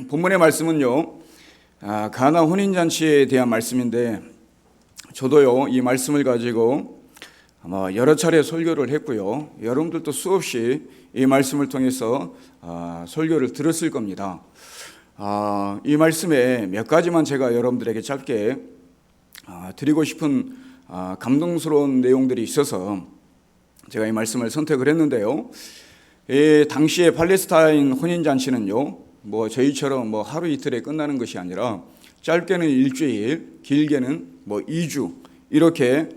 본문의 말씀은요, 가나 혼인잔치에 대한 말씀인데, 저도요 이 말씀을 가지고 아마 여러 차례 설교를 했고요, 여러분들도 수없이 이 말씀을 통해서 설교를 들었을 겁니다. 이 말씀에 몇 가지만 제가 여러분들에게 짧게 드리고 싶은 감동스러운 내용들이 있어서 제가 이 말씀을 선택을 했는데요. 당시에 팔레스타인 혼인잔치는요, 저희처럼 하루 이틀에 끝나는 것이 아니라 짧게는 일주일, 길게는 2주 이렇게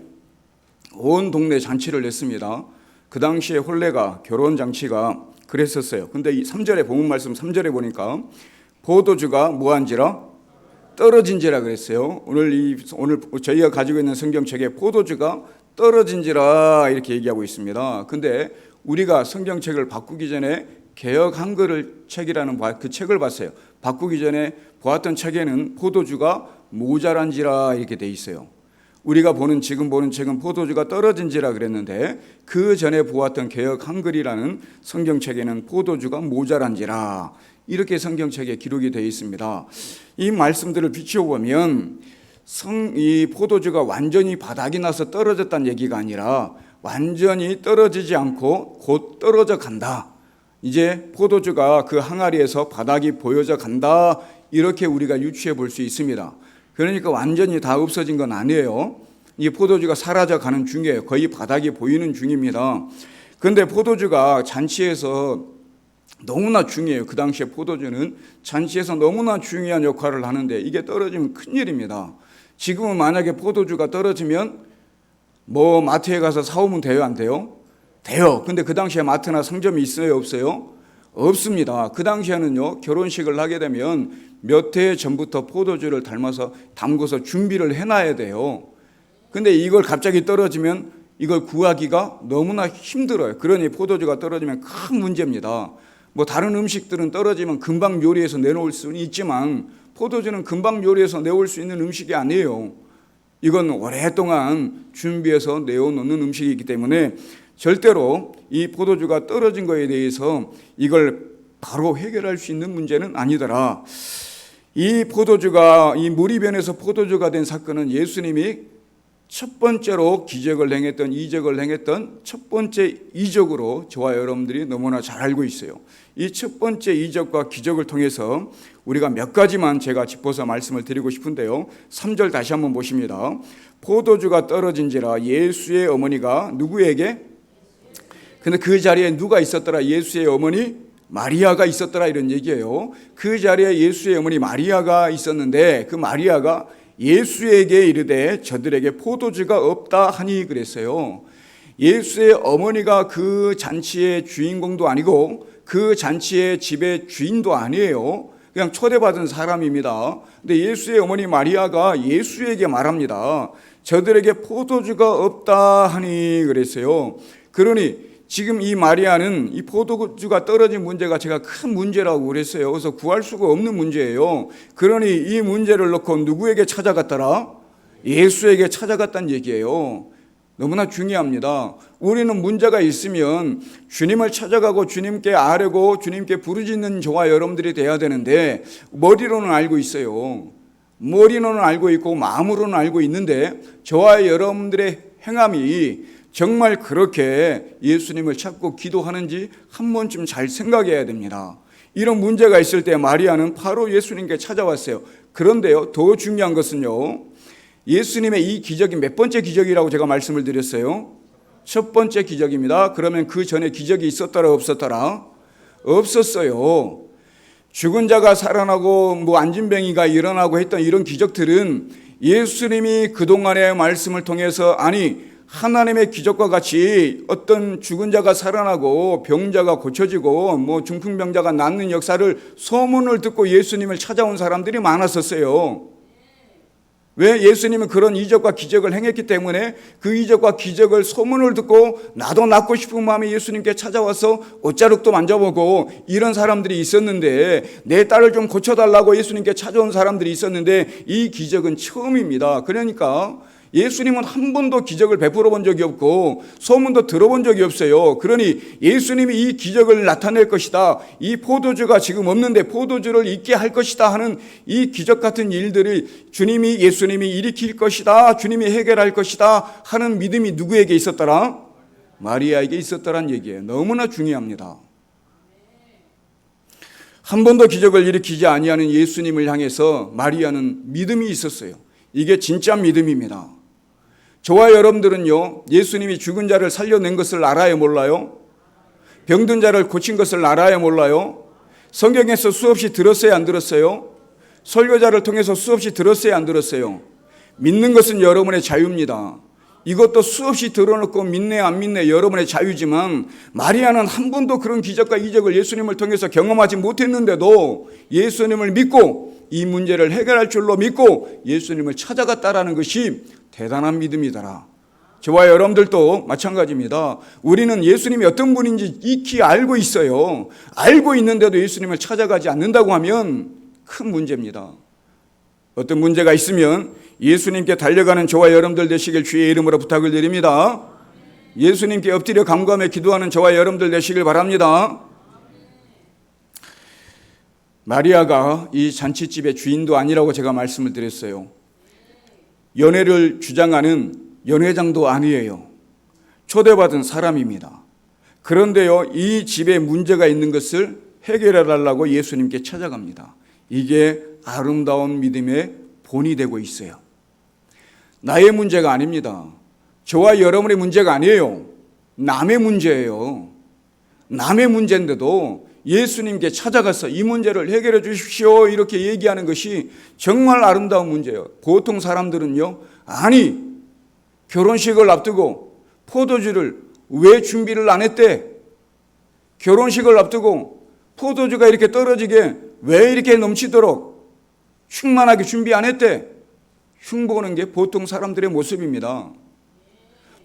온 동네 잔치를 했습니다. 그 당시에 혼례가, 결혼 잔치가 그랬었어요. 근데 이 3절에 본문 말씀 3절에 보니까 포도주가 무한지라 떨어진지라 그랬어요. 오늘 저희가 가지고 있는 성경책에 포도주가 떨어진지라 이렇게 얘기하고 있습니다. 근데 우리가 성경책을 바꾸기 전에 개역 한글 책이라는 그 책을 봤어요. 바꾸기 전에 보았던 책에는 포도주가 모자란지라 이렇게 돼 있어요. 우리가 지금 보는 책은 포도주가 떨어진지라 그랬는데, 그 전에 보았던 개역 한글이라는 성경책에는 포도주가 모자란지라 이렇게 성경책에 기록이 되어 있습니다. 이 말씀들을 비추어보면 이 포도주가 완전히 바닥이 나서 떨어졌다는 얘기가 아니라 완전히 떨어지지 않고 곧 떨어져 간다. 이제 포도주가 그 항아리에서 바닥이 보여져 간다, 이렇게 우리가 유추해 볼 수 있습니다. 그러니까 완전히 다 없어진 건 아니에요. 이 포도주가 사라져 가는 중이에요. 거의 바닥이 보이는 중입니다. 그런데 포도주가 잔치에서 너무나 중요해요. 그 당시에 포도주는 잔치에서 너무나 중요한 역할을 하는데 이게 떨어지면 큰일입니다. 지금은 만약에 포도주가 떨어지면 마트에 가서 사오면 돼요, 안 돼요? 돼요. 근데 그 당시에 마트나 상점이 있어요, 없어요? 없습니다. 그 당시에는요, 결혼식을 하게 되면 몇 해 전부터 포도주를 담궈서 준비를 해놔야 돼요. 근데 이걸 갑자기 떨어지면 이걸 구하기가 너무나 힘들어요. 그러니 포도주가 떨어지면 큰 문제입니다. 다른 음식들은 떨어지면 금방 요리해서 내놓을 수는 있지만 포도주는 금방 요리해서 내올 수 있는 음식이 아니에요. 이건 오랫동안 준비해서 내어놓는 음식이기 때문에 절대로 이 포도주가 떨어진 것에 대해서 이걸 바로 해결할 수 있는 문제는 아니더라. 이 물이 변해서 포도주가 된 사건은 예수님이 첫 번째로 이적을 행했던 첫 번째 이적으로 저와 여러분들이 너무나 잘 알고 있어요. 이 첫 번째 이적과 기적을 통해서 우리가 몇 가지만 제가 짚어서 말씀을 드리고 싶은데요. 3절 다시 한번 보십니다. 포도주가 떨어진지라 예수의 어머니가 누구에게? 근데 그 자리에 누가 있었더라? 예수의 어머니 마리아가 있었더라, 이런 얘기예요. 그 자리에 예수의 어머니 마리아가 있었는데 그 마리아가 예수에게 이르되 저들에게 포도주가 없다 하니 그랬어요. 예수의 어머니가 그 잔치의 주인공도 아니고 그 잔치의 집의 주인도 아니에요. 그냥 초대받은 사람입니다. 근데 예수의 어머니 마리아가 예수에게 말합니다. 저들에게 포도주가 없다 하니 그랬어요. 그러니 지금 이 마리아는 이 포도주가 떨어진 문제가 제가 큰 문제라고 그랬어요. 그래서 구할 수가 없는 문제예요. 그러니 이 문제를 놓고 누구에게 찾아갔더라? 예수에게 찾아갔다는 얘기예요. 너무나 중요합니다. 우리는 문제가 있으면 주님을 찾아가고 주님께 아뢰고 주님께 부르짖는 저와 여러분들이 돼야 되는데, 머리로는 알고 있어요. 머리로는 알고 있고 마음으로는 알고 있는데 저와 여러분들의 행함이 정말 그렇게 예수님을 찾고 기도하는지 한 번쯤 잘 생각해야 됩니다. 이런 문제가 있을 때 마리아는 바로 예수님께 찾아왔어요. 그런데요, 더 중요한 것은요, 예수님의 이 기적이 몇 번째 기적이라고 제가 말씀을 드렸어요? 첫 번째 기적입니다. 그러면 그 전에 기적이 있었더라, 없었더라? 없었어요. 죽은 자가 살아나고 안진뱅이가 일어나고 했던 이런 기적들은 예수님이 그동안의 말씀을 통해서, 하나님의 기적과 같이 어떤 죽은 자가 살아나고 병자가 고쳐지고 중풍병자가 낫는 역사를 소문을 듣고 예수님을 찾아온 사람들이 많았었어요. 왜? 예수님은 그런 이적과 기적을 행했기 때문에 그 이적과 기적을 소문을 듣고 나도 낫고 싶은 마음에 예수님께 찾아와서 옷자락도 만져보고 이런 사람들이 있었는데, 내 딸을 좀 고쳐달라고 예수님께 찾아온 사람들이 있었는데 이 기적은 처음입니다. 그러니까 예수님은 한 번도 기적을 베풀어 본 적이 없고 소문도 들어본 적이 없어요. 그러니 예수님이 이 기적을 나타낼 것이다, 이 포도주가 지금 없는데 포도주를 있게 할 것이다 하는 이 기적 같은 일들을 예수님이 일으킬 것이다, 주님이 해결할 것이다 하는 믿음이 누구에게 있었더라? 마리아에게 있었더란 얘기예요. 너무나 중요합니다. 한 번도 기적을 일으키지 아니하는 예수님을 향해서 마리아는 믿음이 있었어요. 이게 진짜 믿음입니다. 저와 여러분들은요, 예수님이 죽은 자를 살려낸 것을 알아요, 몰라요? 병든 자를 고친 것을 알아요, 몰라요? 성경에서 수없이 들었어요, 안 들었어요? 설교자를 통해서 수없이 들었어요, 안 들었어요? 믿는 것은 여러분의 자유입니다. 이것도 수없이 들어놓고 믿네 안 믿네 여러분의 자유지만, 마리아는 한 번도 그런 기적과 이적을 예수님을 통해서 경험하지 못했는데도 예수님을 믿고 이 문제를 해결할 줄로 믿고 예수님을 찾아갔다라는 것이 대단한 믿음이더라. 저와 여러분들도 마찬가지입니다. 우리는 예수님이 어떤 분인지 익히 알고 있어요. 알고 있는데도 예수님을 찾아가지 않는다고 하면 큰 문제입니다. 어떤 문제가 있으면 예수님께 달려가는 저와 여러분들 되시길 주의 이름으로 부탁을 드립니다. 예수님께 엎드려 간구하며 기도하는 저와 여러분들 되시길 바랍니다. 마리아가 이 잔치집의 주인도 아니라고 제가 말씀을 드렸어요. 연회를 주장하는 연회장도 아니에요. 초대받은 사람입니다. 그런데요, 이 집에 문제가 있는 것을 해결해 달라고 예수님께 찾아갑니다. 이게 아름다운 믿음의 본이 되고 있어요. 나의 문제가 아닙니다. 저와 여러분의 문제가 아니에요. 남의 문제예요. 남의 문제인데도 예수님께 찾아가서 이 문제를 해결해 주십시오 이렇게 얘기하는 것이 정말 아름다운 문제예요. 보통 사람들은요, 아니 결혼식을 앞두고 포도주를 왜 준비를 안 했대? 결혼식을 앞두고 포도주가 이렇게 떨어지게 왜 이렇게 넘치도록 충만하게 준비 안 했대? 흉보는 게 보통 사람들의 모습입니다.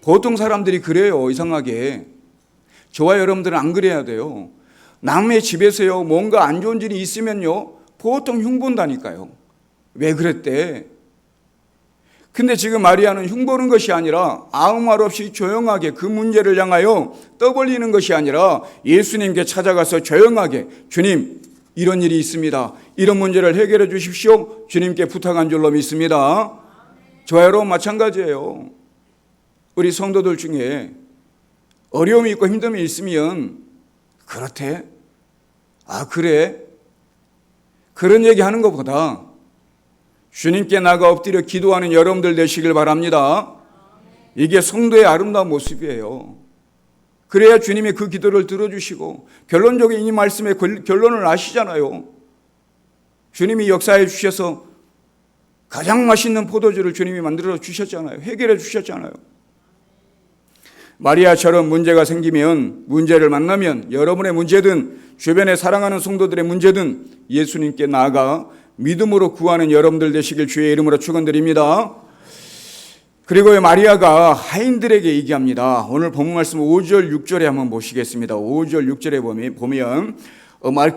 보통 사람들이 그래요. 이상하게. 저와 여러분들은 안 그래야 돼요. 남의 집에서요, 뭔가 안 좋은 일이 있으면요, 보통 흉본다니까요. 왜 그랬대? 근데 지금 마리아는 흉보는 것이 아니라 아무 말 없이 조용하게 그 문제를 향하여 떠벌리는 것이 아니라 예수님께 찾아가서 조용하게, 주님 이런 일이 있습니다, 이런 문제를 해결해 주십시오, 주님께 부탁한 줄로 믿습니다. 저와 여러분 마찬가지예요. 우리 성도들 중에 어려움이 있고 힘듦이 있으면 그렇대? 아 그래? 그런 얘기하는 것보다 주님께 나가 엎드려 기도하는 여러분들 되시길 바랍니다. 이게 성도의 아름다운 모습이에요. 그래야 주님이 그 기도를 들어주시고, 결론적인 이 말씀의 결론을 아시잖아요. 주님이 역사해 주셔서 가장 맛있는 포도주를 주님이 만들어 주셨잖아요. 해결해 주셨잖아요. 마리아처럼 문제가 생기면, 문제를 만나면 여러분의 문제든 주변에 사랑하는 성도들의 문제든 예수님께 나아가 믿음으로 구하는 여러분들 되시길 주의 이름으로 축원드립니다. 그리고 마리아가 하인들에게 얘기합니다. 오늘 본문 말씀 5절 6절에 한번 보시겠습니다. 5절 6절에 보면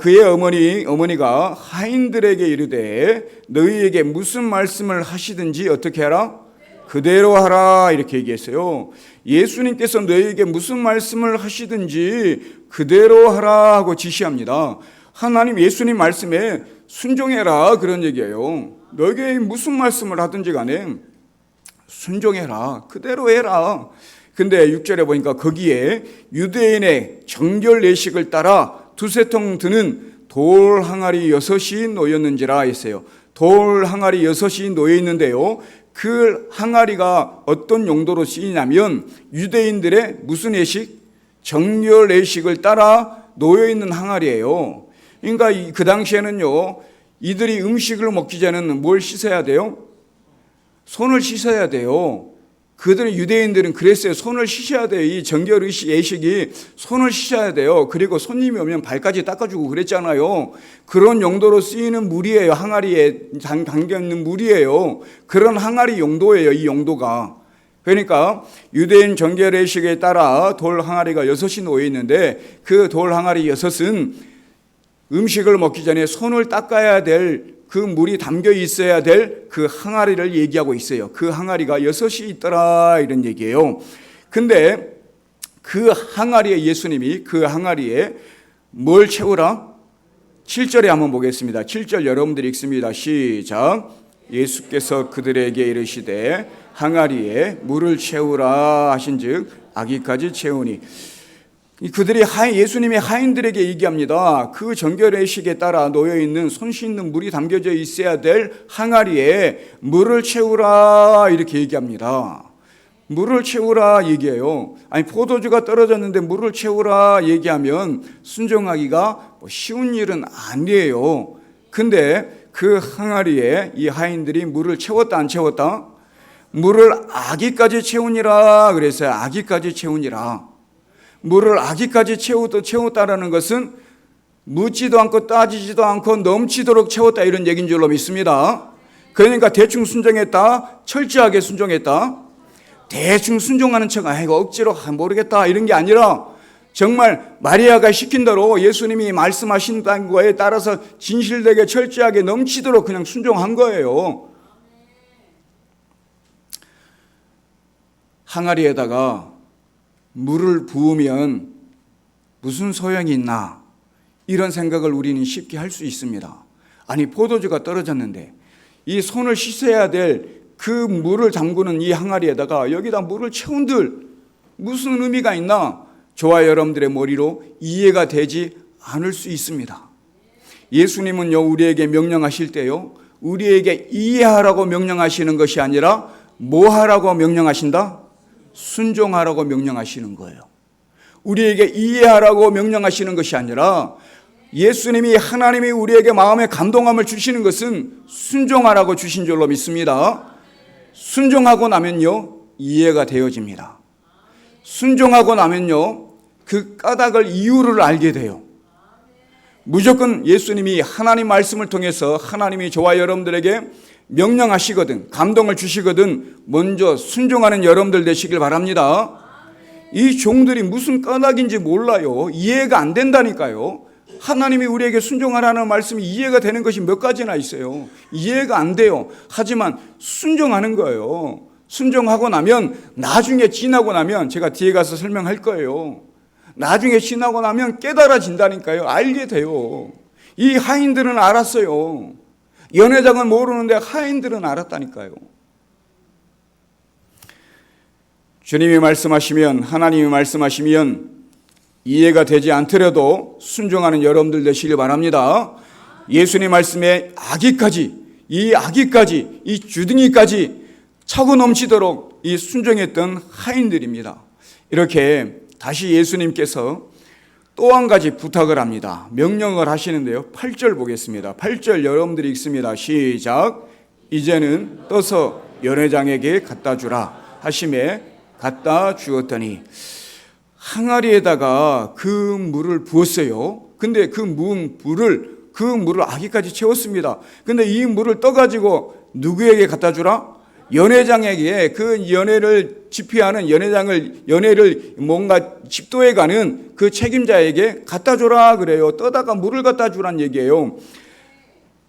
그의 어머니가 하인들에게 이르되 너희에게 무슨 말씀을 하시든지 어떻게 하라? 그대로 하라 이렇게 얘기했어요. 예수님께서 너희에게 무슨 말씀을 하시든지 그대로 하라 하고 지시합니다. 하나님 예수님 말씀에 순종해라 그런 얘기예요. 너희에게 무슨 말씀을 하든지 간에 순종해라, 그대로 해라. 근데 6절에 보니까 거기에 유대인의 정결 예식을 따라 두세 통 드는 돌 항아리 6이 놓였는지라 했어요. 돌 항아리 6이 놓여 있는데요, 그 항아리가 어떤 용도로 쓰이냐면 유대인들의 무슨 예식? 정결 예식을 따라 놓여 있는 항아리예요. 그러니까 그 당시에는요, 이들이 음식을 먹기 전에는 뭘 씻어야 돼요? 손을 씻어야 돼요. 그들은 유대인들은 그랬어요. 손을 씻어야 돼요. 이 정결 예식이 손을 씻어야 돼요. 그리고 손님이 오면 발까지 닦아주고 그랬잖아요. 그런 용도로 쓰이는 물이에요. 항아리에 담겨있는 물이에요. 그런 항아리 용도예요. 이 용도가. 그러니까 유대인 정결 예식에 따라 돌 항아리가 6이 놓여 있는데 그 돌 항아리 6은 음식을 먹기 전에 손을 닦아야 될 그 물이 담겨 있어야 될 그 항아리를 얘기하고 있어요. 그 항아리가 6이 있더라 이런 얘기예요. 근데 그 항아리에 예수님이 그 항아리에 뭘 채우라? 7절에 한번 보겠습니다. 7절 여러분들이 읽습니다. 시작. 예수께서 그들에게 이르시되 항아리에 물을 채우라 하신즉 아기까지 채우니. 그들이 예수님이 하인들에게 얘기합니다. 그 정결의식에 따라 놓여있는 손 씻는 물이 담겨져 있어야 될 항아리에 물을 채우라 이렇게 얘기합니다. 물을 채우라 얘기해요. 아니 포도주가 떨어졌는데 물을 채우라 얘기하면 순종하기가 쉬운 일은 아니에요. 근데 그 항아리에 이 하인들이 물을 채웠다 안 채웠다? 물을 아기까지 채우니라 그랬어요. 아기까지 채우니라. 물을 아기까지 채웠다라는 것은 묻지도 않고 따지지도 않고 넘치도록 채웠다 이런 얘기인 줄로 믿습니다. 그러니까 대충 순종했다, 철저하게 순종했다. 대충 순종하는 척 이거 억지로 모르겠다 이런 게 아니라 정말 마리아가 시킨 대로 예수님이 말씀하신 거에 따라서 진실되게 철저하게 넘치도록 그냥 순종한 거예요. 항아리에다가 물을 부으면 무슨 소용이 있나 이런 생각을 우리는 쉽게 할 수 있습니다. 아니 포도주가 떨어졌는데 이 손을 씻어야 될 그 물을 담그는 이 항아리에다가 여기다 물을 채운들 무슨 의미가 있나? 저와 여러분들의 머리로 이해가 되지 않을 수 있습니다. 예수님은요 우리에게 명령하실 때요 우리에게 이해하라고 명령하시는 것이 아니라 뭐 하라고 명령하신다? 순종하라고 명령하시는 거예요. 우리에게 이해하라고 명령하시는 것이 아니라 예수님이 하나님이 우리에게 마음의 감동함을 주시는 것은 순종하라고 주신 줄로 믿습니다. 순종하고 나면요 이해가 되어집니다. 순종하고 나면요 그 까닭을 이유를 알게 돼요. 무조건 예수님이 하나님 말씀을 통해서 하나님이 저와 여러분들에게 명령하시거든 감동을 주시거든 먼저 순종하는 여러분들 되시길 바랍니다. 이 종들이 무슨 까닭인지 몰라요. 이해가 안 된다니까요. 하나님이 우리에게 순종하라는 말씀이 이해가 되는 것이 몇 가지나 있어요. 이해가 안 돼요. 하지만 순종하는 거예요. 순종하고 나면 나중에 지나고 나면 제가 뒤에 가서 설명할 거예요. 나중에 지나고 나면 깨달아진다니까요. 알게 돼요. 이 하인들은 알았어요. 연회장은 모르는데 하인들은 알았다니까요. 주님이 말씀하시면 하나님이 말씀하시면 이해가 되지 않더라도 순종하는 여러분들 되시길 바랍니다. 예수님 말씀에 아기까지 이 주둥이까지 차고 넘치도록 이 순종했던 하인들입니다. 이렇게 다시 예수님께서 또 한 가지 부탁을 합니다. 명령을 하시는데요. 8절 보겠습니다. 8절 여러분들이 읽습니다. 시작. 이제는 떠서 연회장에게 갖다 주라 하심에 갖다 주었더니 항아리에다가 그 물을 부었어요. 근데 그 물을 아기까지 채웠습니다. 근데 이 물을 떠가지고 누구에게 갖다 주라? 연회장에게 그 연회를 집회하는 연회를 뭔가 집도해 가는 그 책임자에게 갖다 주라 그래요. 떠다가 물을 갖다 주란 얘기예요.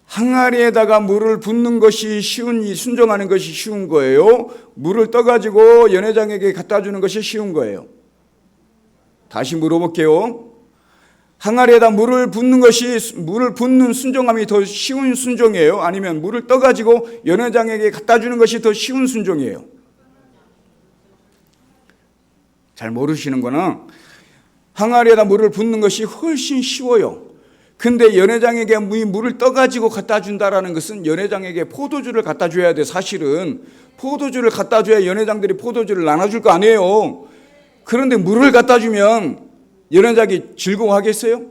항아리에다가 물을 붓는 것이 순종하는 것이 쉬운 거예요. 물을 떠가지고 연회장에게 갖다 주는 것이 쉬운 거예요. 다시 물어볼게요. 항아리에다 물을 붓는 순종함이 더 쉬운 순종이에요? 아니면 물을 떠가지고 연회장에게 갖다 주는 것이 더 쉬운 순종이에요? 잘 모르시는구나. 항아리에다 물을 붓는 것이 훨씬 쉬워요. 근데 연회장에게 물을 떠가지고 갖다 준다라는 것은 연회장에게 포도주를 갖다 줘야 돼. 사실은 포도주를 갖다 줘야 연회장들이 포도주를 나눠줄 거 아니에요. 그런데 물을 갖다 주면 연회장이 즐거워하겠어요?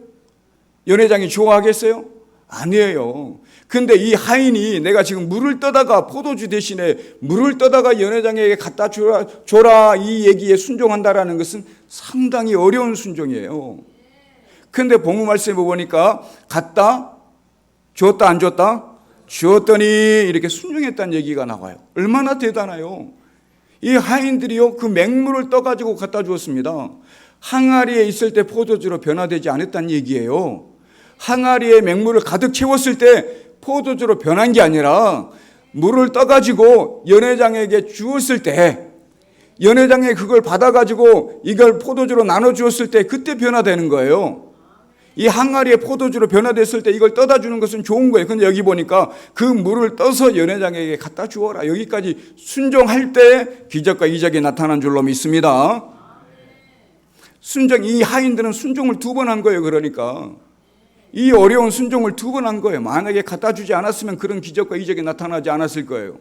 연회장이 좋아하겠어요? 아니에요. 근데 이 하인이 내가 지금 물을 떠다가 포도주 대신에 물을 떠다가 연회장에게 갖다 줘라 이 얘기에 순종한다라는 것은 상당히 어려운 순종이에요. 근데 본문 말씀에 보니까 갖다 줬다 안 줬다? 주었더니 이렇게 순종했다는 얘기가 나와요. 얼마나 대단해요. 이 하인들이요 그 맹물을 떠가지고 갖다 주었습니다. 항아리에 있을 때 포도주로 변화되지 않았다는 얘기예요. 항아리에 맹물을 가득 채웠을 때 포도주로 변한 게 아니라 물을 떠가지고 연회장에게 주었을 때, 연회장에 그걸 받아가지고 이걸 포도주로 나눠 주었을 때 그때 변화되는 거예요. 이 항아리에 포도주로 변화됐을 때 이걸 떠다 주는 것은 좋은 거예요. 근데 여기 보니까 그 물을 떠서 연회장에게 갖다 주어라. 여기까지 순종할 때 기적과 이적이 나타난 줄로 믿습니다. 이 하인들은 순종을 2번 한 거예요. 그러니까 이 어려운 순종을 2번 한 거예요. 만약에 갖다 주지 않았으면 그런 기적과 이적이 나타나지 않았을 거예요.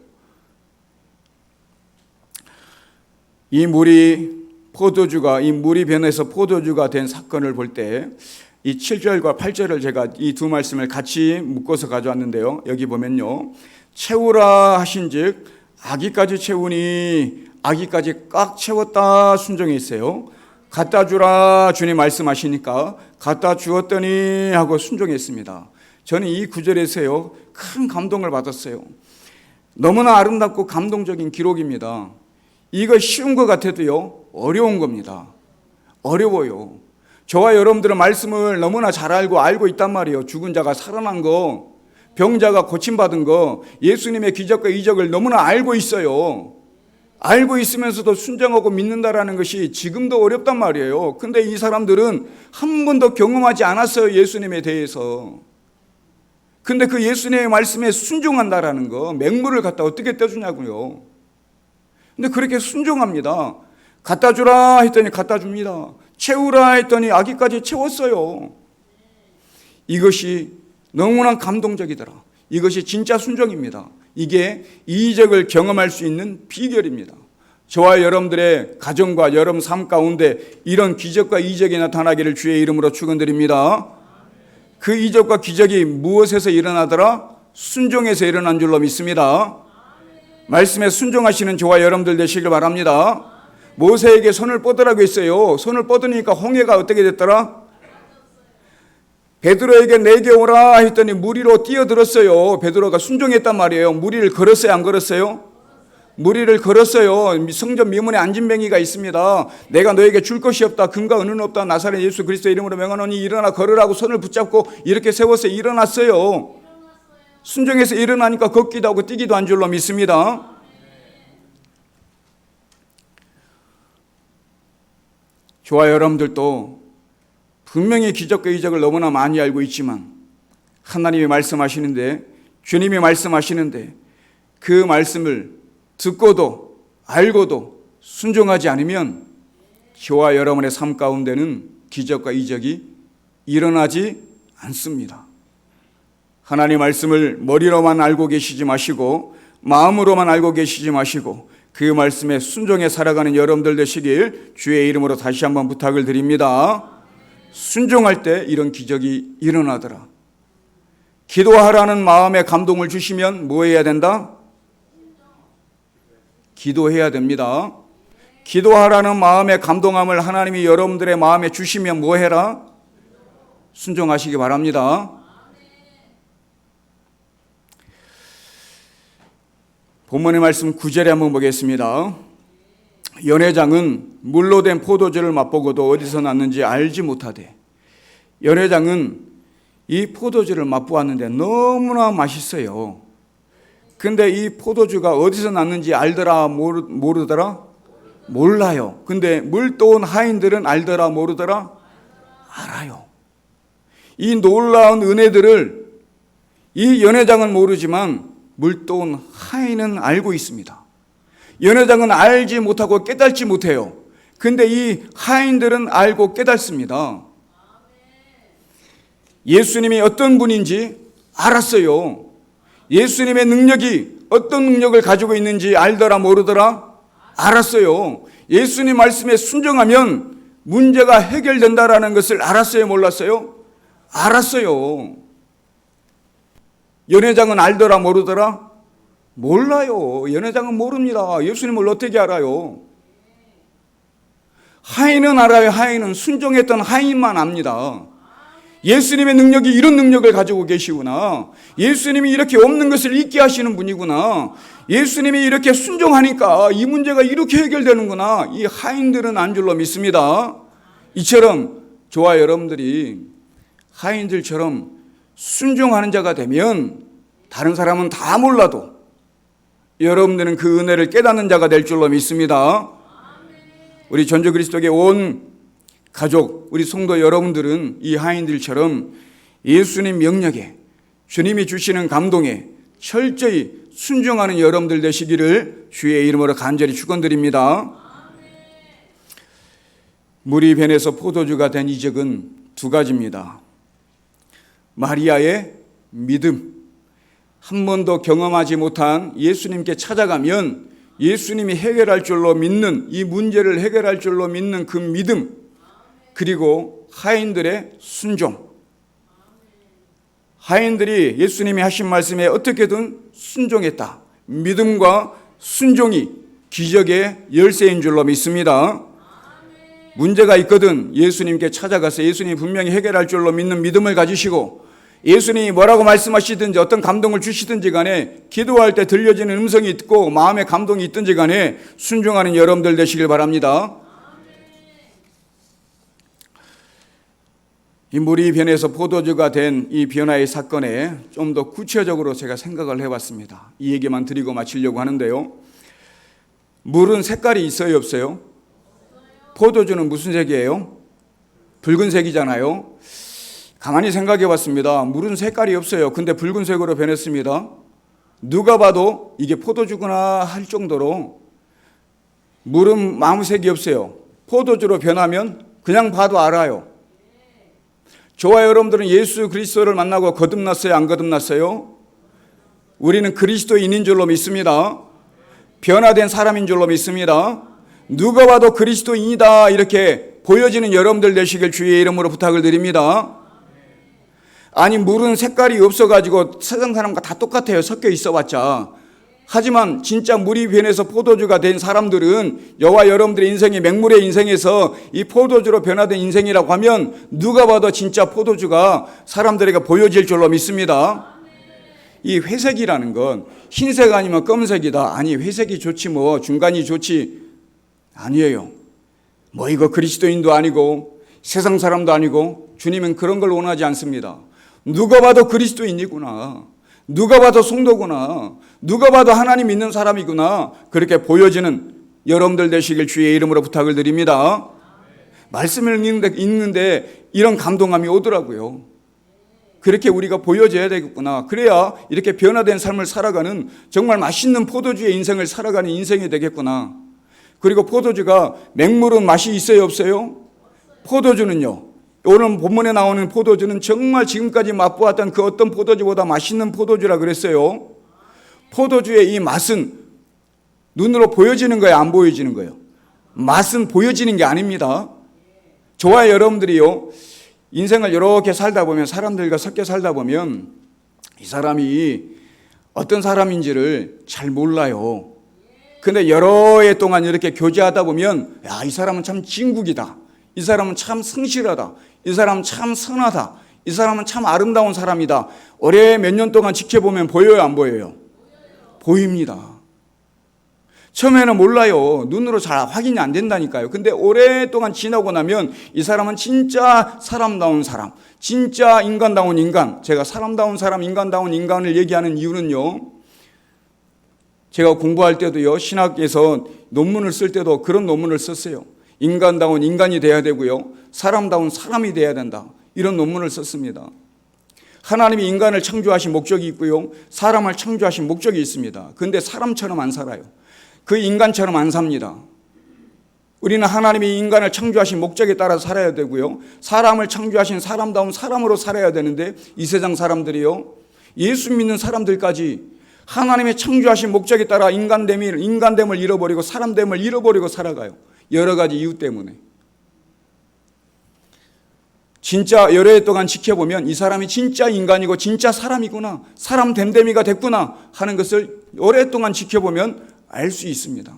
이 물이 변해서 포도주가 된 사건을 볼 때 이 7절과 8절을 제가 이 두 말씀을 같이 묶어서 가져왔는데요. 여기 보면요. 채우라 하신즉 아기까지 채우니 아기까지 꽉 채웠다 순종이 있어요. 갖다 주라 주님 말씀하시니까 갖다 주었더니 하고 순종했습니다. 저는 이 구절에서요 큰 감동을 받았어요. 너무나 아름답고 감동적인 기록입니다. 이거 쉬운 것 같아도요 어려운 겁니다. 어려워요. 저와 여러분들은 말씀을 너무나 잘 알고 있단 말이에요. 죽은 자가 살아난 거, 병자가 고침받은 거, 예수님의 기적과 이적을 너무나 알고 있어요. 알고 있으면서도 순종하고 믿는다라는 것이 지금도 어렵단 말이에요. 근데 이 사람들은 한 번도 경험하지 않았어요. 예수님에 대해서. 근데 그 예수님의 말씀에 순종한다라는 거, 맹물을 갖다 어떻게 떼주냐고요. 근데 그렇게 순종합니다. 갖다 주라 했더니 갖다 줍니다. 채우라 했더니 아기까지 채웠어요. 이것이 너무나 감동적이더라. 이것이 진짜 순종입니다. 이게 이적을 경험할 수 있는 비결입니다. 저와 여러분들의 가정과 여러분 삶 가운데 이런 기적과 이적이 나타나기를 주의 이름으로 축원드립니다. 그 이적과 기적이 무엇에서 일어나더라? 순종에서 일어난 줄로 믿습니다. 말씀에 순종하시는 저와 여러분들 되시길 바랍니다. 모세에게 손을 뻗으라고 했어요. 손을 뻗으니까 홍해가 어떻게 됐더라? 베드로에게 내게 오라 했더니 물 위로 뛰어들었어요. 베드로가 순종했단 말이에요. 물 위를 걸었어요? 안 걸었어요? 물 위를 걸었어요. 성전 미문에 안진뱅이가 있습니다. 내가 너에게 줄 것이 없다. 금과 은은 없다. 나사렛 예수 그리스도 이름으로 명하노니 일어나 걸으라고 손을 붙잡고 이렇게 세워서 일어났어요. 순종해서 일어나니까 걷기도 하고 뛰기도 한 줄로 믿습니다. 저와 여러분들도 분명히 기적과 이적을 너무나 많이 알고 있지만 하나님이 말씀하시는데, 주님이 말씀하시는데 그 말씀을 듣고도 알고도 순종하지 않으면 저와 여러분의 삶 가운데는 기적과 이적이 일어나지 않습니다. 하나님 말씀을 머리로만 알고 계시지 마시고 마음으로만 알고 계시지 마시고 그 말씀에 순종해 살아가는 여러분들 되시길 주의 이름으로 다시 한번 부탁을 드립니다. 순종할 때 이런 기적이 일어나더라. 기도하라는 마음에 감동을 주시면 뭐 해야 된다? 기도해야 됩니다. 기도하라는 마음에 감동함을 하나님이 여러분들의 마음에 주시면 뭐 해라? 순종하시기 바랍니다. 본문의 말씀 9절에 한번 보겠습니다. 연회장은 물로 된 포도주를 맛보고도 어디서 났는지 알지 못하되, 연회장은 이 포도주를 맛보았는데 너무나 맛있어요. 근데 이 포도주가 어디서 났는지 알더라 모르더라? 몰라요. 근데 물 떠온 하인들은 알더라 모르더라? 알아요. 이 놀라운 은혜들을 이 연회장은 모르지만 물 떠온 하인은 알고 있습니다. 연회장은 알지 못하고 깨닫지 못해요. 근데 이 하인들은 알고 깨닫습니다. 예수님이 어떤 분인지 알았어요. 예수님의 능력이 어떤 능력을 가지고 있는지 알더라 모르더라? 알았어요. 예수님 말씀에 순종하면 문제가 해결된다라는 것을 알았어요 몰랐어요? 알았어요. 연회장은 알더라 모르더라? 몰라요. 연회장은 모릅니다. 예수님을 어떻게 알아요? 하인은 알아요. 하인은 순종했던 하인만 압니다. 예수님의 능력이 이런 능력을 가지고 계시구나. 예수님이 이렇게 없는 것을 있게 하시는 분이구나. 예수님이 이렇게 순종하니까 이 문제가 이렇게 해결되는구나. 이 하인들은 안 줄로 믿습니다. 이처럼 저와 여러분들이 하인들처럼 순종하는 자가 되면 다른 사람은 다 몰라도 여러분들은 그 은혜를 깨닫는 자가 될 줄로 믿습니다. 우리 전주 그리스도의 온 가족, 우리 성도 여러분들은 이 하인들처럼 예수님 명령에, 주님이 주시는 감동에 철저히 순종하는 여러분들 되시기를 주의 이름으로 간절히 축원드립니다. 물이 변해서 포도주가 된 이적은 두 가지입니다. 마리아의 믿음, 한 번도 경험하지 못한 예수님께 찾아가면 예수님이 해결할 줄로 믿는, 이 문제를 해결할 줄로 믿는 그 믿음, 그리고 하인들의 순종. 하인들이 예수님이 하신 말씀에 어떻게든 순종했다. 믿음과 순종이 기적의 열쇠인 줄로 믿습니다. 문제가 있거든 예수님께 찾아가서 예수님이 분명히 해결할 줄로 믿는 믿음을 가지시고, 예수님이 뭐라고 말씀하시든지 어떤 감동을 주시든지 간에 기도할 때 들려지는 음성이 있고 마음의 감동이 있든지 간에 순종하는 여러분들 되시길 바랍니다. 이 물이 변해서 포도주가 된 이 변화의 사건에 좀 더 구체적으로 제가 생각을 해봤습니다. 이 얘기만 드리고 마치려고 하는데요. 물은 색깔이 있어요, 없어요? 포도주는 무슨 색이에요? 붉은색이잖아요. 가만히 생각해 봤습니다. 물은 색깔이 없어요. 근데 붉은색으로 변했습니다. 누가 봐도 이게 포도주구나 할 정도로 물은 아무 색이 없어요. 포도주로 변하면 그냥 봐도 알아요. 저와 여러분들은 예수 그리스도를 만나고 거듭났어요? 안 거듭났어요? 우리는 그리스도인인 줄로 믿습니다. 변화된 사람인 줄로 믿습니다. 누가 봐도 그리스도인이다 이렇게 보여지는 여러분들 되시길 주의 이름으로 부탁을 드립니다. 아니 물은 색깔이 없어가지고 세상 사람과 다 똑같아요. 섞여 있어봤자. 하지만 진짜 물이 변해서 포도주가 된 사람들은 저와 여러분들의 인생이 맹물의 인생에서 이 포도주로 변화된 인생이라고 하면 누가 봐도 진짜 포도주가 사람들에게 보여질 줄로 믿습니다. 이 회색이라는 건 흰색 아니면 검은색이다. 아니 회색이 좋지 뭐 중간이 좋지. 아니에요. 뭐 이거 그리스도인도 아니고 세상 사람도 아니고 주님은 그런 걸 원하지 않습니다. 누가 봐도 그리스도인이구나. 누가 봐도 성도구나. 누가 봐도 하나님 믿는 사람이구나. 그렇게 보여지는 여러분들 되시길 주의 이름으로 부탁을 드립니다. 말씀을 읽는데 이런 감동감이 오더라고요. 그렇게 우리가 보여져야 되겠구나. 그래야 이렇게 변화된 삶을 살아가는 정말 맛있는 포도주의 인생을 살아가는 인생이 되겠구나. 그리고 포도주가 맹물은 맛이 있어요, 없어요? 포도주는요. 오늘 본문에 나오는 포도주는 정말 지금까지 맛보았던 그 어떤 포도주보다 맛있는 포도주라 그랬어요. 포도주의 이 맛은 눈으로 보여지는 거예요, 안 보여지는 거예요? 맛은 보여지는 게 아닙니다. 저와 여러분들이요, 인생을 이렇게 살다 보면, 사람들과 섞여 살다 보면 이 사람이 어떤 사람인지를 잘 몰라요. 근데 여러 해 동안 이렇게 교제하다 보면 야, 이 사람은 참 진국이다. 이 사람은 참 성실하다. 이 사람은 참 선하다. 이 사람은 참 아름다운 사람이다. 올해 몇 년 동안 지켜보면 보여요, 안 보여요? 보입니다. 처음에는 몰라요. 눈으로 잘 확인이 안 된다니까요. 근데 오랫동안 지나고 나면 이 사람은 진짜 사람다운 사람, 진짜 인간다운 인간. 제가 사람다운 사람, 인간다운 인간을 얘기하는 이유는요, 제가 공부할 때도요, 신학에서 논문을 쓸 때도 그런 논문을 썼어요. 인간다운 인간이 돼야 되고요, 사람다운 사람이 돼야 된다. 이런 논문을 썼습니다. 하나님이 인간을 창조하신 목적이 있고요, 사람을 창조하신 목적이 있습니다. 그런데 사람처럼 안 살아요. 그 인간처럼 안 삽니다. 우리는 하나님이 인간을 창조하신 목적에 따라 살아야 되고요, 사람을 창조하신 사람다운 사람으로 살아야 되는데 이 세상 사람들이요, 예수 믿는 사람들까지 하나님의 창조하신 목적에 따라 인간됨을 잃어버리고 사람됨을 잃어버리고 살아가요. 여러 가지 이유 때문에. 진짜 여러 해 동안 지켜보면 이 사람이 진짜 인간이고 진짜 사람이구나, 사람 됨됨이가 됐구나 하는 것을 오랫동안 지켜보면 알 수 있습니다.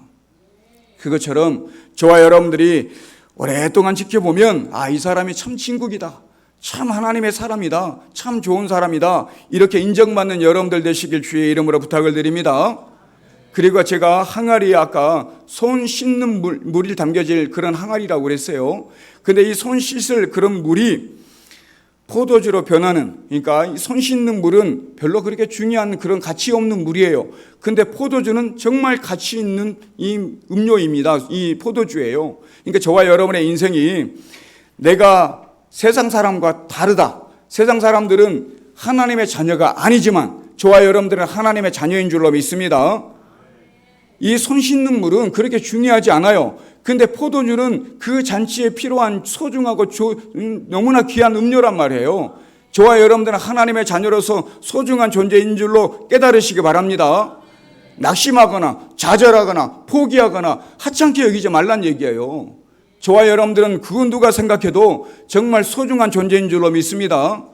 그것처럼 저와 여러분들이 오랫동안 지켜보면 아, 이 사람이 참 진국이다, 참 하나님의 사람이다, 참 좋은 사람이다, 이렇게 인정받는 여러분들 되시길 주의 이름으로 부탁을 드립니다. 그리고 제가 항아리에 아까 손 씻는 물이 담겨질 그런 항아리라고 그랬어요. 근데 이 손 씻을 그런 물이 포도주로 변하는, 그러니까 이 손 씻는 물은 별로 그렇게 중요한 그런 가치 없는 물이에요. 근데 포도주는 정말 가치 있는 이 음료입니다. 이 포도주예요. 그러니까 저와 여러분의 인생이 내가 세상 사람과 다르다. 세상 사람들은 하나님의 자녀가 아니지만 저와 여러분들은 하나님의 자녀인 줄로 믿습니다. 이 손 씻는 물은 그렇게 중요하지 않아요. 근데 포도주는 그 잔치에 필요한 소중하고 너무나 귀한 음료란 말이에요. 저와 여러분들은 하나님의 자녀로서 소중한 존재인 줄로 깨달으시기 바랍니다. 낙심하거나 좌절하거나 포기하거나 하찮게 여기지 말란 얘기예요. 저와 여러분들은 그건 누가 생각해도 정말 소중한 존재인 줄로 믿습니다.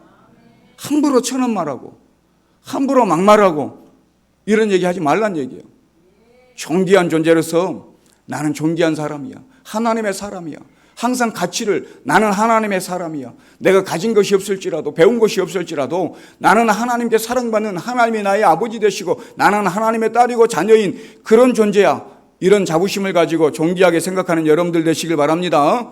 함부로 천한 말하고 함부로 막말하고 이런 얘기하지 말란 얘기예요. 존귀한 존재로서 나는 존귀한 사람이야. 하나님의 사람이야. 항상 가치를 나는 하나님의 사람이야. 내가 가진 것이 없을지라도 배운 것이 없을지라도 나는 하나님께 사랑받는 하나님이 나의 아버지 되시고 나는 하나님의 딸이고 자녀인 그런 존재야. 이런 자부심을 가지고 존귀하게 생각하는 여러분들 되시길 바랍니다.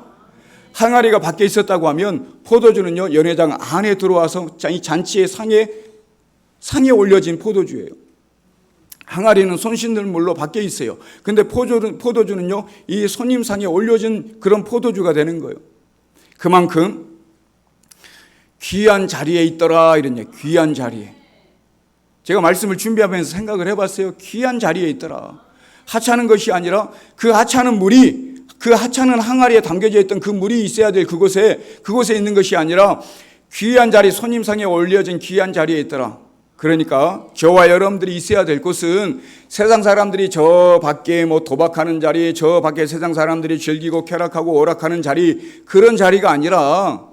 항아리가 밖에 있었다고 하면 포도주는요 연회장 안에 들어와서 이 잔치의 상에 올려진 포도주예요. 항아리는 손 씻는 물로 밖에 있어요. 근데 포도주는요, 이 손님상에 올려진 그런 포도주가 되는 거예요. 그만큼 귀한 자리에 있더라, 이런 얘기. 귀한 자리에. 제가 말씀을 준비하면서 생각을 해봤어요. 귀한 자리에 있더라. 하찮은 것이 아니라 그 하찮은 물이, 그 하찮은 항아리에 담겨져 있던 그 물이 있어야 될 그곳에 있는 것이 아니라 귀한 자리, 손님상에 올려진 귀한 자리에 있더라. 그러니까 저와 여러분들이 있어야 될 곳은 세상 사람들이 저 밖에 도박하는 자리, 저 밖에 세상 사람들이 즐기고 쾌락하고 오락하는 자리, 그런 자리가 아니라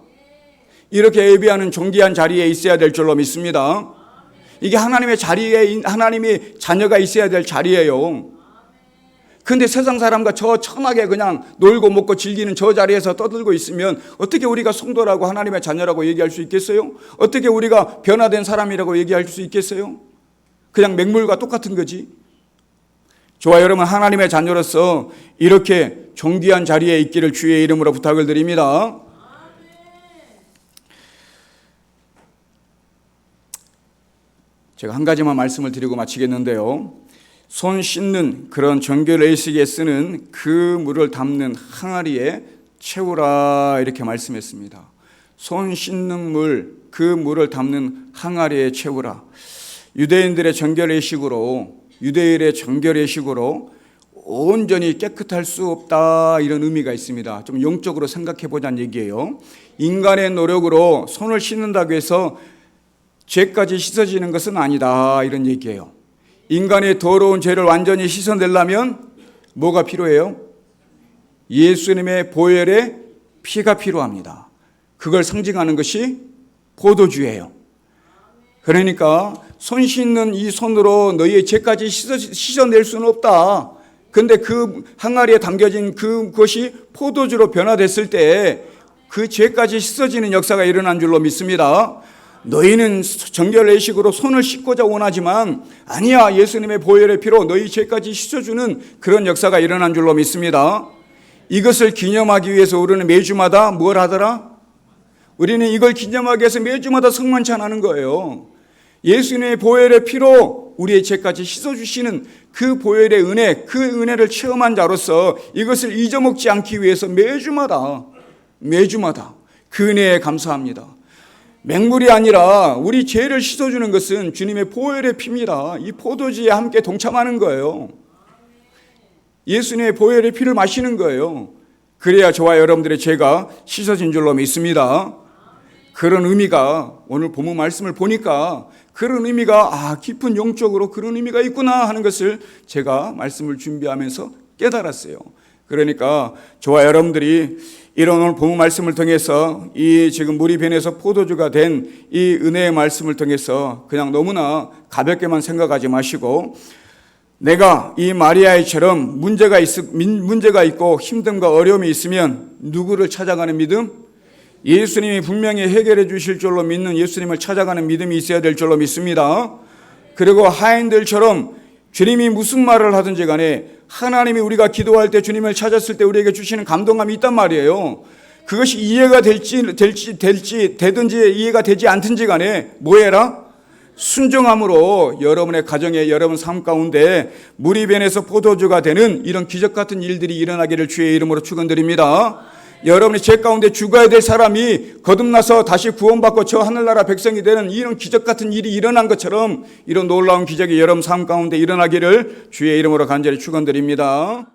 이렇게 예배하는 존귀한 자리에 있어야 될 줄로 믿습니다. 이게 하나님의 자리에, 하나님의 자녀가 있어야 될 자리예요. 근데 세상 사람과 저 천하게 그냥 놀고 먹고 즐기는 저 자리에서 떠들고 있으면 어떻게 우리가 성도라고 하나님의 자녀라고 얘기할 수 있겠어요? 어떻게 우리가 변화된 사람이라고 얘기할 수 있겠어요? 그냥 맹물과 똑같은 거지. 저와 여러분 하나님의 자녀로서 이렇게 존귀한 자리에 있기를 주의 이름으로 부탁을 드립니다. 제가 한 가지만 말씀을 드리고 마치겠는데요. 손 씻는 그런 정결 의식에 쓰는 그 물을 담는 항아리에 채우라 이렇게 말씀했습니다. 손 씻는 물, 그 물을 담는 항아리에 채우라. 유대인들의 정결 의식으로, 유대인의 정결 의식으로 온전히 깨끗할 수 없다 이런 의미가 있습니다. 좀 영적으로 생각해 보자는 얘기예요. 인간의 노력으로 손을 씻는다고 해서 죄까지 씻어지는 것은 아니다 이런 얘기예요. 인간의 더러운 죄를 완전히 씻어내려면 뭐가 필요해요? 예수님의 보혈의 피가 필요합니다. 그걸 상징하는 것이 포도주예요. 그러니까 손 씻는 이 손으로 너희의 죄까지 씻어낼 수는 없다. 근데 그 항아리에 담겨진 그것이 포도주로 변화됐을 때 그 죄까지 씻어지는 역사가 일어난 줄로 믿습니다. 너희는 정결 의식으로 손을 씻고자 원하지만 아니야, 예수님의 보혈의 피로 너희 죄까지 씻어주는 그런 역사가 일어난 줄로 믿습니다. 이것을 기념하기 위해서 우리는 매주마다 뭘 하더라? 우리는 이걸 기념하기 위해서 매주마다 성만찬하는 거예요. 예수님의 보혈의 피로 우리의 죄까지 씻어주시는 그 보혈의 은혜, 그 은혜를 체험한 자로서 이것을 잊어먹지 않기 위해서 매주마다 그 은혜에 감사합니다. 맹물이 아니라 우리 죄를 씻어주는 것은 주님의 보혈의 피입니다. 이 포도주에 함께 동참하는 거예요. 예수님의 보혈의 피를 마시는 거예요. 그래야 저와 여러분들의 죄가 씻어진 줄로 믿습니다. 그런 의미가 오늘 본문 말씀을 보니까 그런 의미가 깊은 영적으로 그런 의미가 있구나 하는 것을 제가 말씀을 준비하면서 깨달았어요. 그러니까 저와 여러분들이 이런 오늘 본문 말씀을 통해서 이 지금 물이 변해서 포도주가 된 이 은혜의 말씀을 통해서 그냥 너무나 가볍게만 생각하지 마시고 내가 이 마리아처럼 문제가 있고 힘듦과 어려움이 있으면 누구를 찾아가는 믿음? 예수님이 분명히 해결해 주실 줄로 믿는 예수님을 찾아가는 믿음이 있어야 될 줄로 믿습니다. 그리고 하인들처럼 주님이 무슨 말을 하든지 간에 하나님이 우리가 기도할 때 주님을 찾았을 때 우리에게 주시는 감동감이 있단 말이에요. 그것이 이해가 되든지 이해가 되지 않든지 간에 뭐해라? 순종함으로 여러분의 가정에 여러분 삶 가운데 물이 변해서 포도주가 되는 이런 기적 같은 일들이 일어나기를 주의 이름으로 축원드립니다. 여러분의 죄 가운데 죽어야 될 사람이 거듭나서 다시 구원받고 저 하늘나라 백성이 되는 이런 기적 같은 일이 일어난 것처럼 이런 놀라운 기적이 여러분 삶 가운데 일어나기를 주의 이름으로 간절히 축원드립니다.